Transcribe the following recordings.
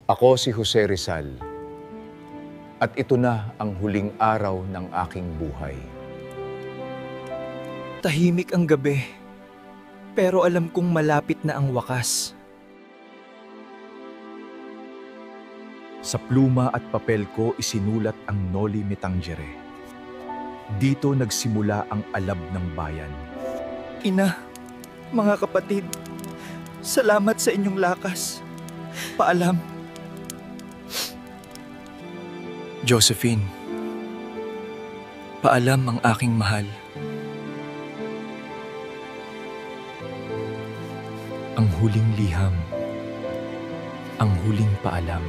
Ako si Jose Rizal, at ito na ang huling araw ng aking buhay. Tahimik ang gabi, pero alam kong malapit na ang wakas. Sa pluma at papel ko isinulat ang Noli Me Tangere. Dito nagsimula ang alab ng bayan. Ina, mga kapatid, salamat sa inyong lakas. Paalam. Josephine, paalam ang aking mahal. Ang huling liham, ang huling paalam.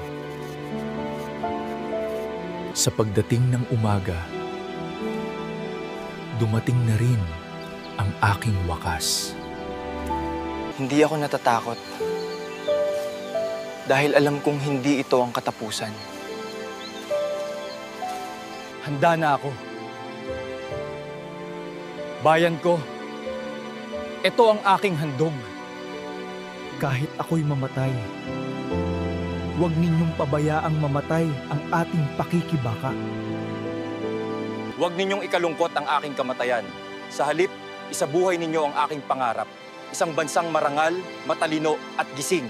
Sa pagdating ng umaga, dumating na rin ang aking wakas. Hindi ako natatakot dahil alam kong hindi ito ang katapusan. Handa na ako. Bayan ko, ito ang aking handog. Kahit ako'y mamatay, huwag ninyong pabayaang mamatay ang ating pakikibaka. Huwag ninyong ikalungkot ang aking kamatayan. Sa halip, isabuhay ninyo ang aking pangarap. Isang bansang marangal, matalino at gising.